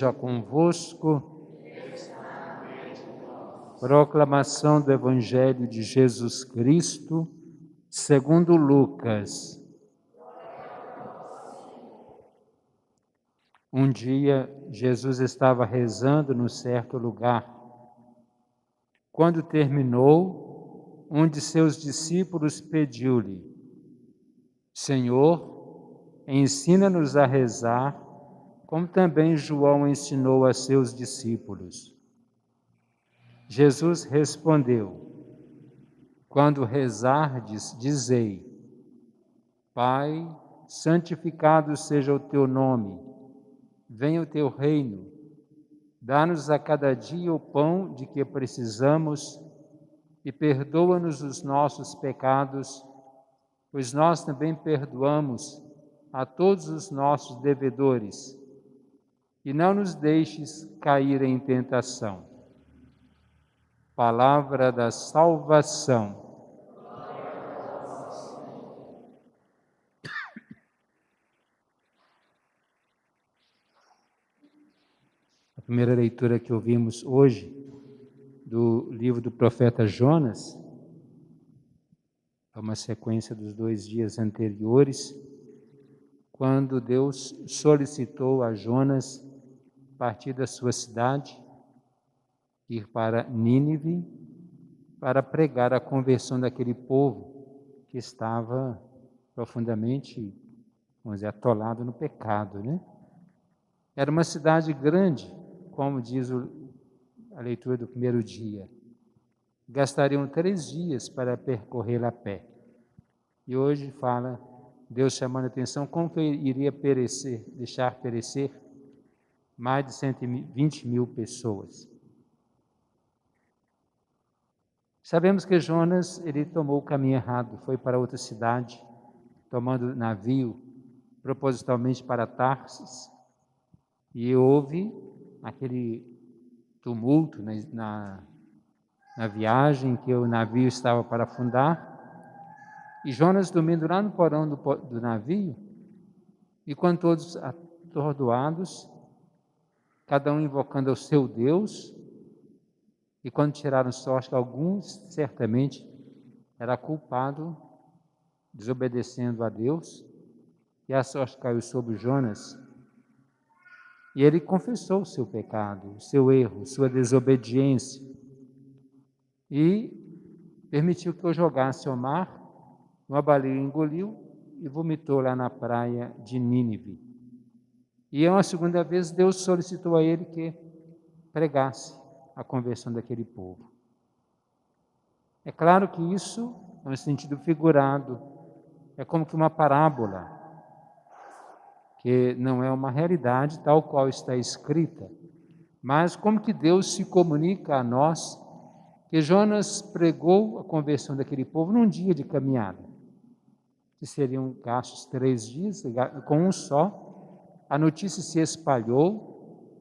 Seja convosco. Proclamação do Evangelho de Jesus Cristo, segundo Lucas. Um dia, Jesus estava rezando num certo lugar. Quando terminou, um de seus discípulos pediu-lhe: Senhor, ensina-nos a rezar, como também João ensinou a seus discípulos. Jesus respondeu: Quando rezardes, dizei: Pai, santificado seja o teu nome, venha o teu reino, dá-nos a cada dia o pão de que precisamos e perdoa-nos os nossos pecados, pois nós também perdoamos a todos os nossos devedores. E não nos deixes cair em tentação. Palavra da salvação. A primeira leitura que ouvimos hoje, do livro do profeta Jonas, é uma sequência dos 2 dias anteriores, quando Deus solicitou a Jonas partir da sua cidade, ir para Nínive, para pregar a conversão daquele povo que estava profundamente, vamos dizer, atolado no pecado, né? Era uma cidade grande, como diz a leitura do primeiro dia. Gastariam 3 dias para percorrê-la a pé. E hoje fala, Deus chamando a atenção, como que iria perecer, deixar perecer mais de 120 mil pessoas. Sabemos que Jonas, ele tomou o caminho errado, foi para outra cidade, tomando navio, propositalmente para Tarsis, e houve aquele tumulto na viagem, que o navio estava para afundar, e Jonas dormindo lá no porão do navio, e quando todos atordoados, cada um invocando o seu Deus, e quando tiraram sorte, alguns certamente era culpado, desobedecendo a Deus, e a sorte caiu sobre Jonas, e ele confessou o seu pecado, o seu erro, sua desobediência, e permitiu que eu jogasse ao mar, uma baleia engoliu e vomitou lá na praia de Nínive. E uma segunda vez Deus solicitou a ele que pregasse a conversão daquele povo. É claro que isso é um sentido figurado, é como que uma parábola, que não é uma realidade tal qual está escrita, mas como que Deus se comunica a nós, que Jonas pregou a conversão daquele povo num dia de caminhada, que seriam gastos 3 dias, com um só, a notícia se espalhou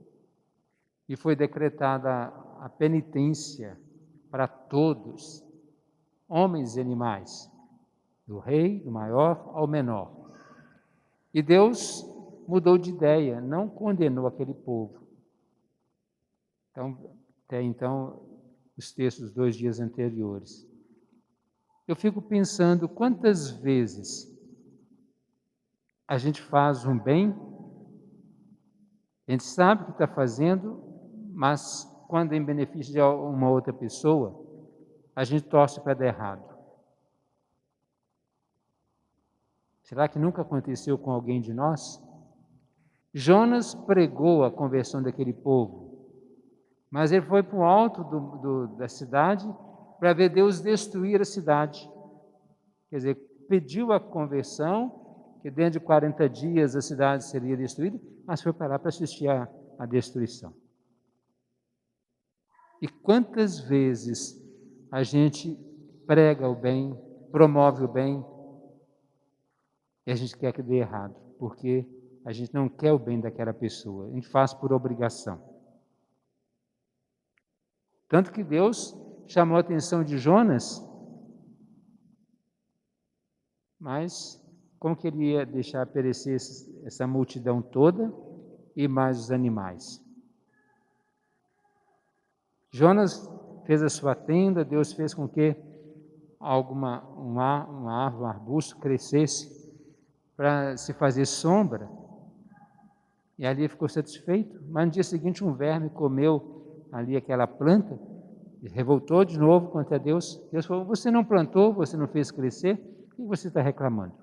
e foi decretada a penitência para todos, homens e animais, do rei, do maior ao menor. E Deus mudou de ideia, não condenou aquele povo. Então, até então, os textos dos 2 dias anteriores. Eu fico pensando quantas vezes a gente faz um bem, a gente sabe o que está fazendo, mas quando é em benefício de uma outra pessoa, a gente torce para dar errado. Será que nunca aconteceu com alguém de nós? Jonas pregou a conversão daquele povo, mas ele foi para o alto da cidade para ver Deus destruir a cidade. Quer dizer, pediu a conversão, que dentro de 40 dias a cidade seria destruída, mas foi para lá para assistir a destruição. E quantas vezes a gente prega o bem, promove o bem, e a gente quer que dê errado, porque a gente não quer o bem daquela pessoa, a gente faz por obrigação. Tanto que Deus chamou a atenção de Jonas, mas como que ele ia deixar perecer essa multidão toda e mais os animais? Jonas fez a sua tenda, Deus fez com que uma árvore, um arbusto crescesse para se fazer sombra, e ali ficou satisfeito, mas no dia seguinte um verme comeu ali aquela planta, e revoltou de novo contra Deus. Deus falou: você não plantou, você não fez crescer, o que você está reclamando?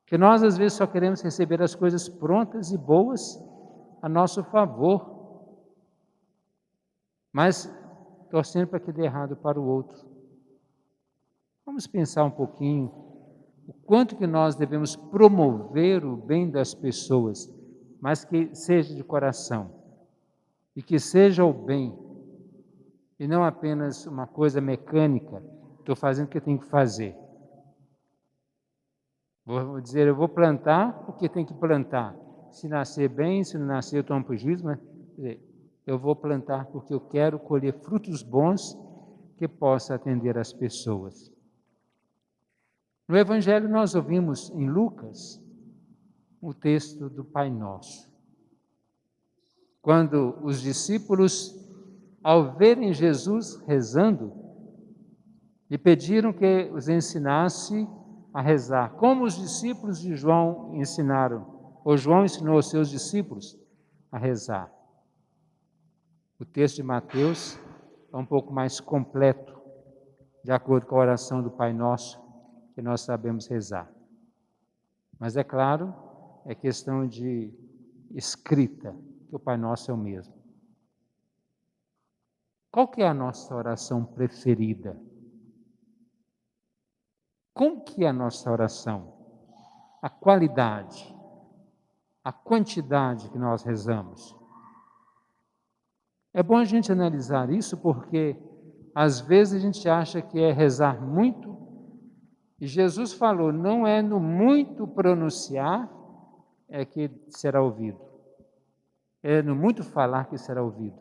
Porque nós às vezes só queremos receber as coisas prontas e boas a nosso favor, mas torcendo para que dê errado para o outro. Vamos pensar um pouquinho o quanto que nós devemos promover o bem das pessoas, mas que seja de coração, e que seja o bem, e não apenas uma coisa mecânica, estou fazendo o que eu tenho que fazer. Vou dizer, eu vou plantar o que tem que plantar. Se nascer bem, se não nascer eu tomo prejuízo, mas eu vou plantar porque eu quero colher frutos bons que possa atender as pessoas. No Evangelho nós ouvimos em Lucas o texto do Pai Nosso. Quando os discípulos, ao verem Jesus rezando, lhe pediram que os ensinasse a rezar, como os discípulos de João ensinaram, ou João ensinou aos seus discípulos a rezar. O texto de Mateus é um pouco mais completo, de acordo com a oração do Pai Nosso, que nós sabemos rezar. Mas é claro, é questão de escrita, que o Pai Nosso é o mesmo. Qual que é a nossa oração preferida? Como que é a nossa oração? A qualidade, a quantidade que nós rezamos. É bom a gente analisar isso porque às vezes a gente acha que é rezar muito, e Jesus falou, não é no muito pronunciar é que será ouvido. É no muito falar que será ouvido,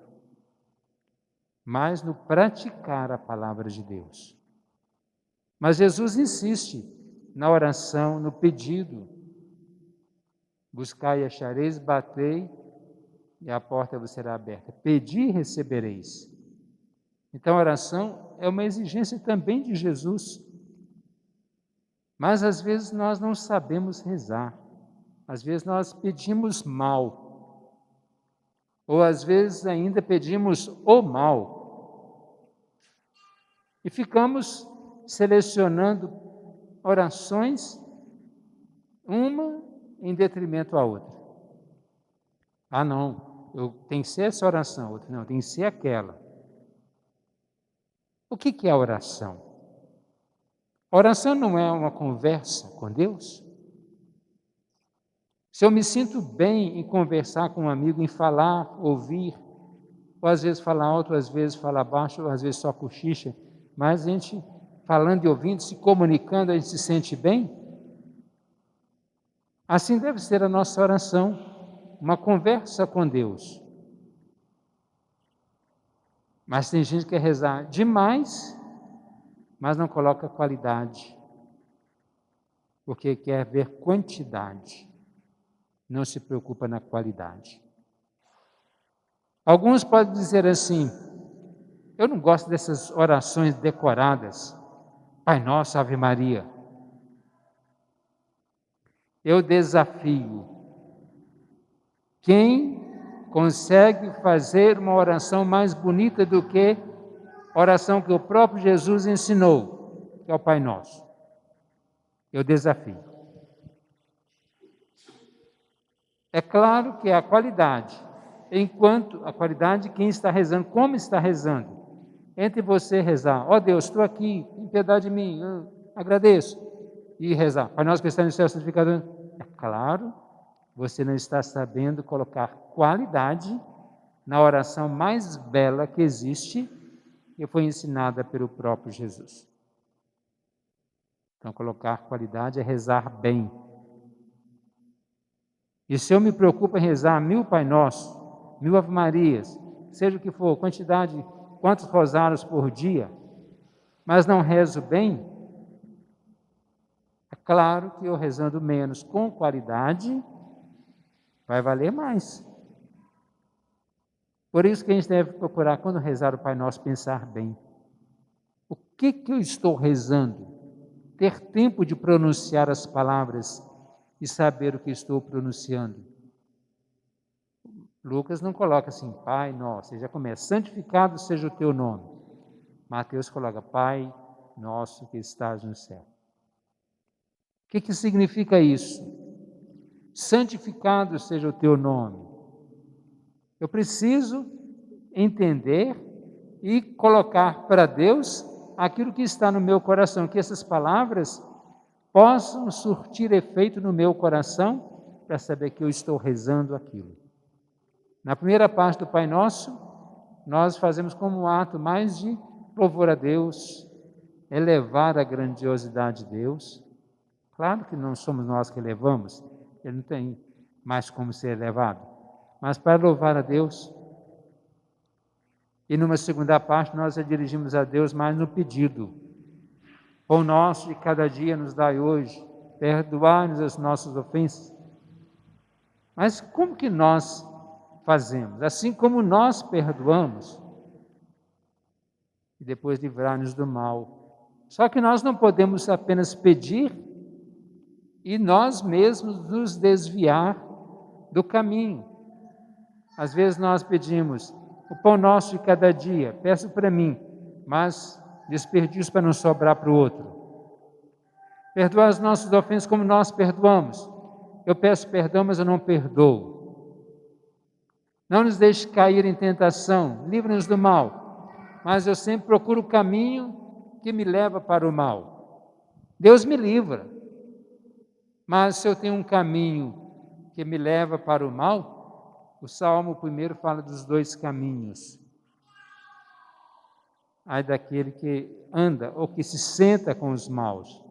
mas no praticar a palavra de Deus. Mas Jesus insiste na oração, no pedido. Buscai e achareis, batei e a porta vos será aberta. Pedi e recebereis. Então a oração é uma exigência também de Jesus. Mas às vezes nós não sabemos rezar. Às vezes nós pedimos mal. Ou às vezes ainda pedimos o mal. E ficamos selecionando orações, uma em detrimento à outra. Ah, não, eu tenho que ser essa oração, outra não, tem que ser aquela. O que é a oração? A oração não é uma conversa com Deus? Se eu me sinto bem em conversar com um amigo, em falar, ouvir, ou às vezes falar alto, às vezes falar baixo, ou às vezes só cochicha, mas a gente falando e ouvindo, se comunicando, a gente se sente bem? Assim deve ser a nossa oração, uma conversa com Deus. Mas tem gente que quer rezar demais, mas não coloca qualidade, porque quer ver quantidade, não se preocupa na qualidade. Alguns podem dizer assim, eu não gosto dessas orações decoradas, Pai Nosso, Ave Maria. Eu desafio, quem consegue fazer uma oração mais bonita do que a oração que o próprio Jesus ensinou, que é o Pai Nosso? Eu desafio. É claro que é a qualidade, enquanto a qualidade de quem está rezando, como está rezando. Entre você rezar, ó Deus, estou aqui, tem piedade de mim, eu agradeço, e rezar, Pai Nosso que está no céu, santificado. É claro, você não está sabendo colocar qualidade na oração mais bela que existe, que foi ensinada pelo próprio Jesus. Então, colocar qualidade é rezar bem. E se eu me preocupo em rezar 1000 Pai Nosso, 1000 Ave Marias, seja o que for, quantidade, quantos rosários por dia, mas não rezo bem, é claro que eu rezando menos com qualidade, vai valer mais. Por isso que a gente deve procurar, quando rezar o Pai Nosso, pensar bem. O que eu estou rezando? Ter tempo de pronunciar as palavras e saber o que estou pronunciando. Lucas não coloca assim, Pai Nosso, ele já começa, santificado seja o teu nome. Mateus coloca, Pai Nosso que estás no céu. O que significa isso? Santificado seja o teu nome. Eu preciso entender e colocar para Deus aquilo que está no meu coração, que essas palavras possam surtir efeito no meu coração para saber que eu estou rezando aquilo. Na primeira parte do Pai Nosso, nós fazemos como um ato mais de louvor a Deus, elevar a grandiosidade de Deus. Claro que não somos nós que elevamos, ele não tem mais como ser elevado, mas para louvar a Deus. E numa segunda parte nós a dirigimos a Deus mais no pedido. Pão nosso de cada dia nos dai hoje, perdoai-nos as nossas ofensas. Mas como que nós fazemos? Assim como nós perdoamos, e depois livrar-nos do mal. Só que nós não podemos apenas pedir e nós mesmos nos desviar do caminho. Às vezes nós pedimos o pão nosso de cada dia, peço para mim, mas desperdício para não sobrar para o outro. Perdoa as nossas ofensas como nós perdoamos. Eu peço perdão, mas eu não perdoo. Não nos deixe cair em tentação, livra-nos do mal, mas eu sempre procuro o caminho que me leva para o mal. Deus me livra. Mas se eu tenho um caminho que me leva para o mal, o Salmo primeiro fala dos dois caminhos. Ai daquele que anda ou que se senta com os maus.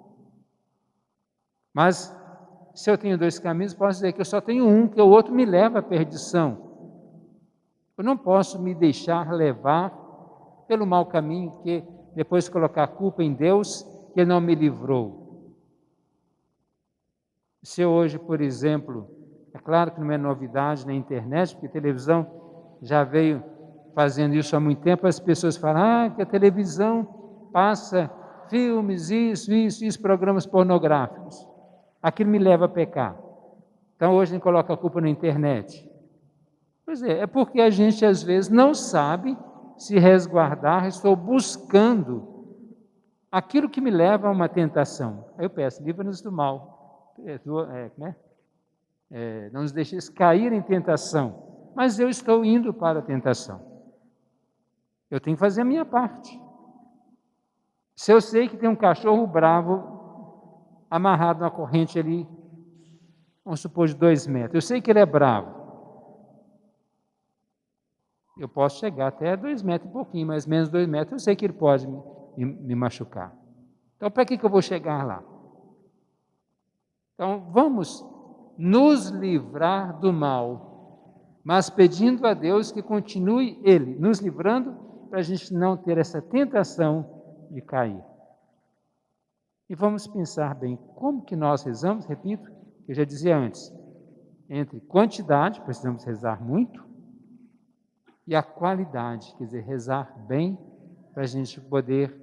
Mas se eu tenho dois caminhos, posso dizer que eu só tenho um, que o outro me leva à perdição. Eu não posso me deixar levar pelo mau caminho, que depois colocar a culpa em Deus, que não me livrou. Se hoje, por exemplo, é claro que não é novidade na internet, porque a televisão já veio fazendo isso há muito tempo, as pessoas falam, que a televisão passa filmes, isso, programas pornográficos. Aquilo me leva a pecar. Então hoje a gente coloca a culpa na internet. Pois é porque a gente às vezes não sabe se resguardar, estou buscando aquilo que me leva a uma tentação. Aí eu peço, livra-nos do mal. Não nos deixes cair em tentação, mas eu estou indo para a tentação. Eu tenho que fazer a minha parte. Se eu sei que tem um cachorro bravo amarrado na corrente ali, vamos supor de 2 metros, eu sei que ele é bravo, eu posso chegar até 2 metros e pouquinho, mas menos 2 metros, eu sei que ele pode me machucar. Então, para que eu vou chegar lá? Então, vamos nos livrar do mal, mas pedindo a Deus que continue Ele nos livrando, para a gente não ter essa tentação de cair. E vamos pensar bem, como que nós rezamos? Repito, eu já dizia antes, entre quantidade, precisamos rezar muito, e a qualidade, quer dizer, rezar bem, para a gente poder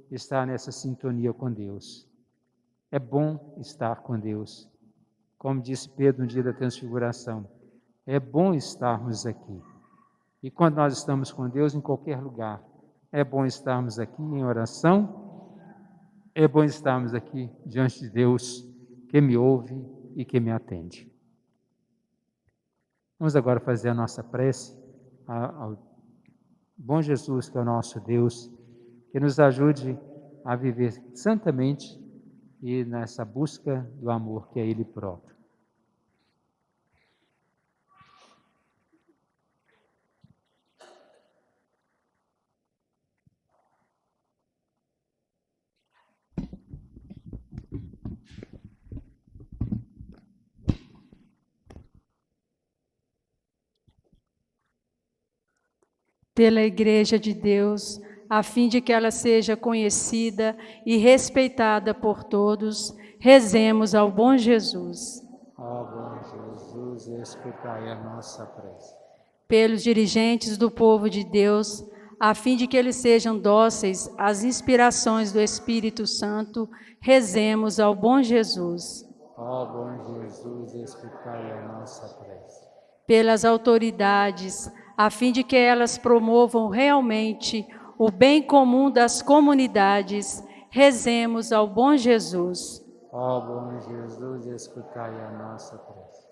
estar nessa sintonia com Deus. É bom estar com Deus. Como disse Pedro no dia da transfiguração, é bom estarmos aqui. E quando nós estamos com Deus em qualquer lugar, é bom estarmos aqui em oração, é bom estarmos aqui diante de Deus que me ouve e que me atende. Vamos agora fazer a nossa prece ao bom Jesus, que é o nosso Deus, que nos ajude a viver santamente e nessa busca do amor que é Ele próprio. Pela Igreja de Deus, a fim de que ela seja conhecida e respeitada por todos, rezemos ao bom Jesus. Ó bom Jesus, escutai a nossa prece. pelos dirigentes do povo de Deus, a fim de que eles sejam dóceis às inspirações do Espírito Santo, rezemos ao bom Jesus. Ó bom Jesus, escutai a nossa prece. Pelas autoridades, a fim de que elas promovam realmente o bem comum das comunidades, rezemos ao bom Jesus. Ó bom Jesus, escutai a nossa prece.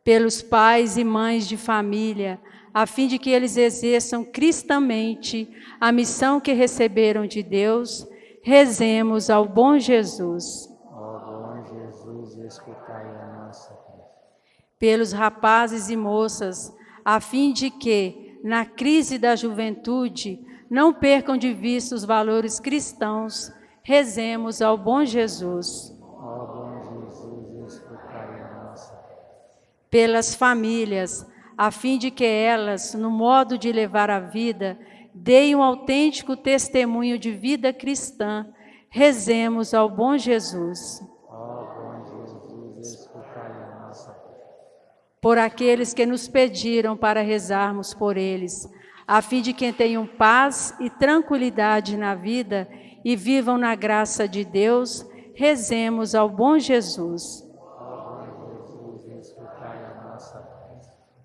Pelos pais e mães de família, a fim de que eles exerçam cristamente a missão que receberam de Deus, rezemos ao bom Jesus. Ó bom Jesus, escutai a nossa prece. Pelos rapazes e moças, a fim de que, na crise da juventude, não percam de vista os valores cristãos, rezemos ao bom Jesus. Ó bom Jesus, escutai a nossa prece. Pelas famílias, a fim de que elas, no modo de levar a vida, deem um autêntico testemunho de vida cristã, rezemos ao bom Jesus. Ó bom Jesus, escutai a nossa prece. Por aqueles que nos pediram para rezarmos por eles, a fim de que tenham paz e tranquilidade na vida e vivam na graça de Deus, rezemos ao bom Jesus.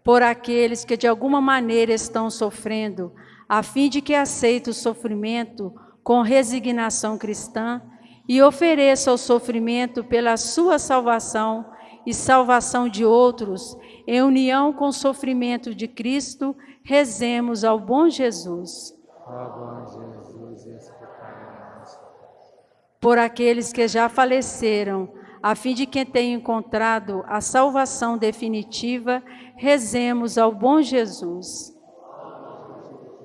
Por aqueles que de alguma maneira estão sofrendo, a fim de que aceitem o sofrimento com resignação cristã e ofereçam o sofrimento pela sua salvação e salvação de outros, em união com o sofrimento de Cristo, rezemos ao bom Jesus. Ó bom Jesus, escutai a nossa prece. Por aqueles que já faleceram, a fim de que tenham encontrado a salvação definitiva, rezemos ao bom Jesus.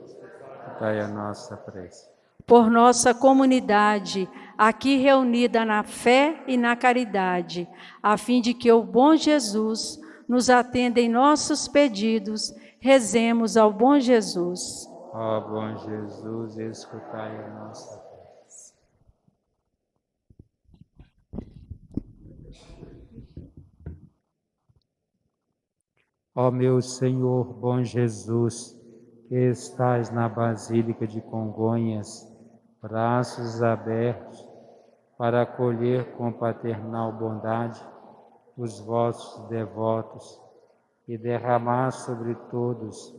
Escutai a nossa prece. Por nossa comunidade, aqui reunida na fé e na caridade, a fim de que o bom Jesus nos atenda em nossos pedidos, rezemos ao bom Jesus. Ó bom Jesus, escutai a nossa prece. Ó meu Senhor, bom Jesus, que estais na Basílica de Congonhas, braços abertos para acolher com paternal bondade os vossos devotos e derramar sobre todos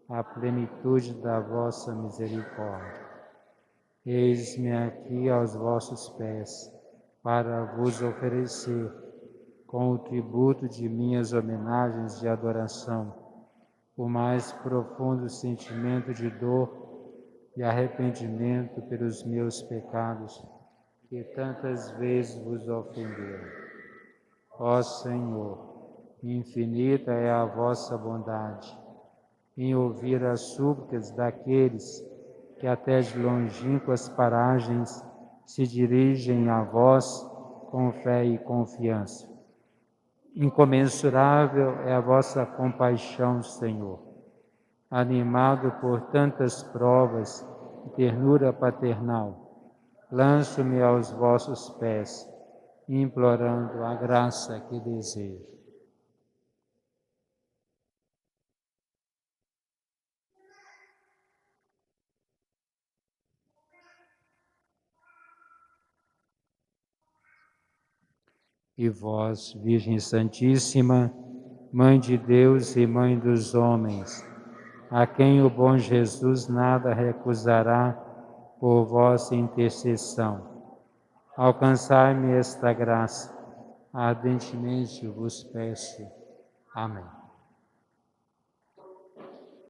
a plenitude da vossa misericórdia. Eis-me aqui aos vossos pés, para vos oferecer, com o tributo de minhas homenagens de adoração, o mais profundo sentimento de dor e arrependimento pelos meus pecados, que tantas vezes vos ofenderam. Ó Senhor, infinita é a vossa bondade, em ouvir as súplicas daqueles que até de longínquas paragens se dirigem a vós com fé e confiança. Incomensurável é a vossa compaixão, Senhor. Animado por tantas provas e ternura paternal, lanço-me aos vossos pés, implorando a graça que desejo. E vós, Virgem Santíssima, Mãe de Deus e Mãe dos homens, a quem o bom Jesus nada recusará por vossa intercessão, alcançai-me esta graça, ardentemente vos peço. Amém.